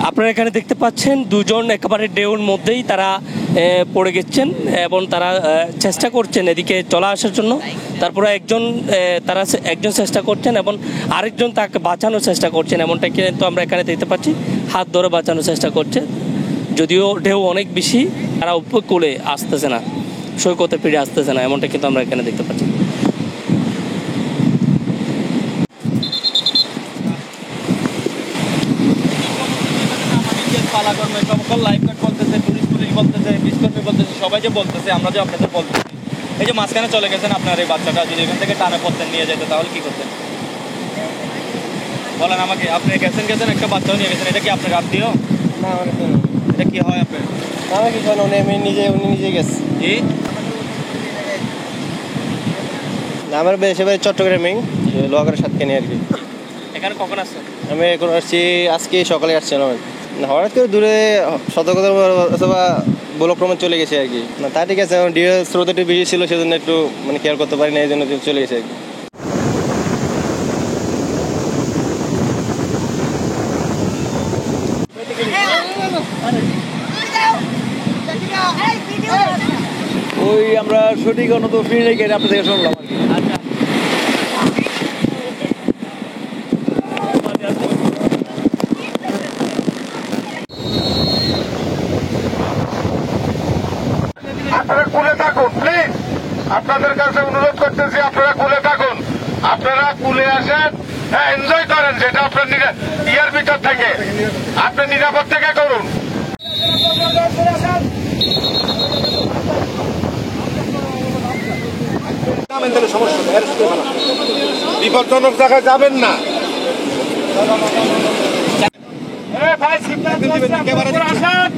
আপনারা এখানে দেখতে পাচ্ছেন দুজন একেবারে ঢেউর মধ্যেই তারা পড়ে গেছেন এবং তারা চেষ্টা করছেন এদিকে চলে আসার জন্য। তারপরে একজন চেষ্টা করছেন এবং আরেকজন তাকে বাঁচানোর চেষ্টা করছেন, এমনটা কিন্তু আমরা এখানে দেখতে পাচ্ছি। হাত ধরে বাঁচানোর চেষ্টা করছে, যদিও ঢেউ অনেক বেশি, তারা উপকূলে আসতেছে না, সৈকতে ফিরে আসতেছে না, এমনটা কিন্তু আমরা এখানে দেখতে পাচ্ছি। পালাকর্মী সকল লাইফগার্ড বলতেছে, টুরিস্ট পুলিশ বলতেছে, বিশকর্মী বলতেছে, সবাই যে বলতেছে, আমরা যে আপনাদের বলতেছি, এই যে মাঝখানে চলে গেছেন আপনার এই বাচ্চাটা, যদি এখান থেকে টানে পড়তেন নিয়ে যেতে, তাহলে কি করতেন বলেন আমাকে? আপনি গেছেন একটা বাচ্চাও নিয়ে গেছেন, এটা কি আপনার আত্মীয়? না, এটা কি হয় আপনার? আমার কি জানো, উনি নিজে গেছে। জি, আমার বেশি ভাই চট্টগ্রামে লোহাগড়ার সাতখানি আর কি। এখানে কখন আসছেন? আমি এখন আসছি, আজকে সকালে আসছিলাম। হঠাৎ করে দূরে সতর্কতা অথবা বলক্রমে চলে গেছে আর কি। না তা ঠিক আছে, ডিও স্রোত একটু বেশি ছিল, সেজন্য একটু খেয়াল করতে পারি না, এই জন্য চলে গেছে আর কি। ওই আমরা সঠিক তো ফ্রি রেখে আপনার থেকে শুনলাম আর কি। আচ্ছা, আপনারা কুলে থাকুন প্লিজ, আপনাদের কাছে অনুরোধ করতেছি, আপনারা কুলে থাকুন, আপনারা কুলে আসেন, হ্যাঁ এনজয় করেন, যেটা আপনার ইয়ার ভিতর থেকে আপনি নিরাপদ থেকে করুন। বিপজ্জনক জায়গায় যাবেন না। ভাই আসেন।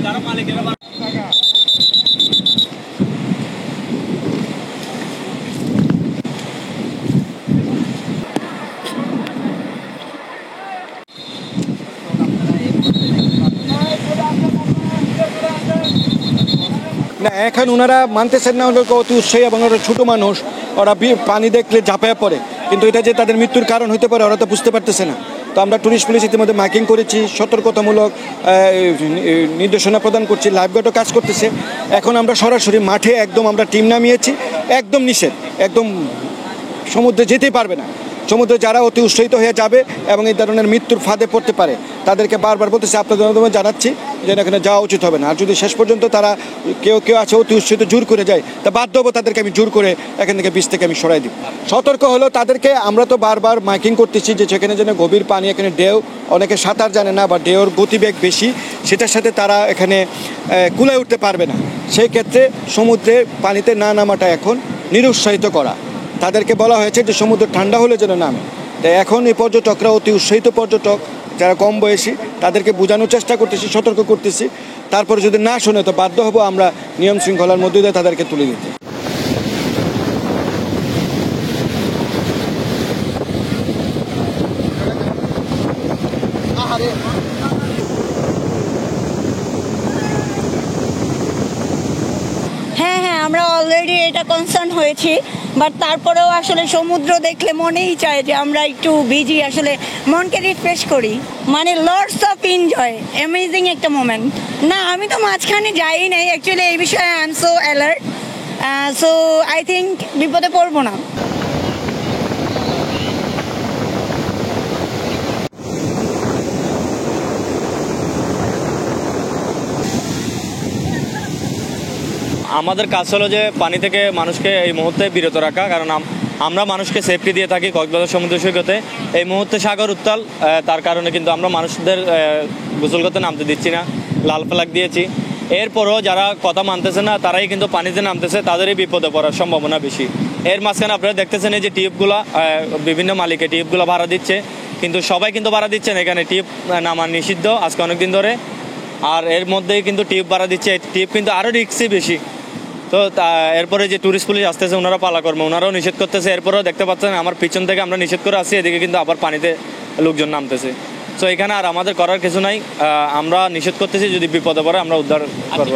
যারা মালিকেরা না, এখন ওনারা মানতেছেন না, ওনারা অতি উৎসাহী এবং ওরা ছোটো মানুষ, ওরা পানি দেখলে ঝাঁপায়া পড়ে, কিন্তু এটা যে তাদের মৃত্যুর কারণ হতে পারে ওরা তো বুঝতে পারতেছে না। তো আমরা টুরিস্ট পুলিশ ইতিমধ্যে মাইকিং করেছি, সতর্কতামূলক নির্দেশনা প্রদান করছি, লাইফগার্ডও কাজ করতেছে। এখন আমরা সরাসরি মাঠে একদম আমরা টিম নামিয়েছি, একদম নিষেধ, একদম সমুদ্রে যেতেই পারবে না। সমুদ্রে যারা অতি উৎসাহিত হয়ে যাবে এবং এই ধরনের মৃত্যুর ফাঁদে পড়তে পারে তাদেরকে বারবার বলতেছি, আপনাদের মাধ্যমে জানাচ্ছি যে এখানে যাওয়া উচিত হবে না। আর যদি শেষ পর্যন্ত তারা কেউ আছে অতি উৎসাহিত জোর করে যায়, তা বাধ্য হবো তাদেরকে আমি জোর করে এখান থেকে বীজ থেকে আমি সরাই দিই। সতর্ক হলো তাদেরকে, আমরা তো বারবার মাইকিং করতেছি যে সেখানে যেন গভীর পানি, এখানে ঢেউ, অনেকে সাঁতার জানে না বা ঢেউর গতিবেগ বেশি, সেটার সাথে তারা এখানে কুলায় উঠতে পারবে না। সেই ক্ষেত্রে সমুদ্রে পানিতে না নামাটা এখন নিরুৎসাহিত করা। তাদেরকে বলা হয়েছে যে সমুদ্র ঠান্ডা হলে যেন নামে। তাই এখন এই পর্যটকরা, অতি উৎসাহিত পর্যটক যারা কম বয়সী, তাদেরকে বোঝানোর চেষ্টা করতেছি, সতর্ক করতেছি। তারপরে যদি না শোনে তো বাধ্য হব আমরা নিয়ম শৃঙ্খলার মধ্যে দিয়ে তাদেরকে তুলে দিতে। হ্যাঁ, আমরা অলরেডি এটা কনসার্ন হয়েছি, বাট তারপরেও আসলে সমুদ্র দেখলে মনেই চায় যে আমরা একটু বিজি, আসলে মনকে রিফ্রেশ করি, মানে লটস অফ এনজয়, অ্যামেজিং একটা মোমেন্ট। না, আমি তো মাঝখানে যাই নাই অ্যাকচুয়ালি, এই বিষয়ে I am so alert, so I think বিপদে পড়বো না। আমাদের কাজ হলো যে পানি থেকে মানুষকে এই মুহূর্তে বিরত রাখা, কারণ আমরা মানুষকে সেফটি দিয়ে থাকি কক্সবাজার সমুদ্র সৈকতে। এই মুহূর্তে সাগর উত্তাল, তার কারণে কিন্তু আমরা মানুষদের গোসল করতে নামতে দিচ্ছি না, লাল ফ্ল্যাগ দিয়েছি। এরপরও যারা কথা মানতেছে না তারাই কিন্তু পানিতে নামতেছে, তাদেরই বিপদে পড়ার সম্ভাবনা বেশি। এর মাঝখানে আপনারা দেখতেছেন এই যে টিউবগুলা, বিভিন্ন মালিকে টিউবগুলো ভাড়া দিচ্ছে, কিন্তু সবাই কিন্তু ভাড়া দিচ্ছেন, এখানে টিউব নামা নিষিদ্ধ আজকে অনেকদিন ধরে। আর এর মধ্যেই কিন্তু টিউব ভাড়া দিচ্ছে, টিউব কিন্তু আরও রিস্কই বেশি। তো এরপরে যে টুরিস্ট পুলিশ আসতেছে, ওনারা পালাকর্মে, ওনারাও নিষেধ করতেছে। এরপরেও দেখতে পাচ্ছেন আমার পিছন থেকে আমরা নিষেধ করে আসছি, এদিকে কিন্তু আবার পানিতে লোকজন নামতেছে। সো এখানে আর আমাদের করার কিছু নাই, আমরা নিষেধ করতেছি, যদি বিপদে পড়ে আমরা উদ্ধার করবো।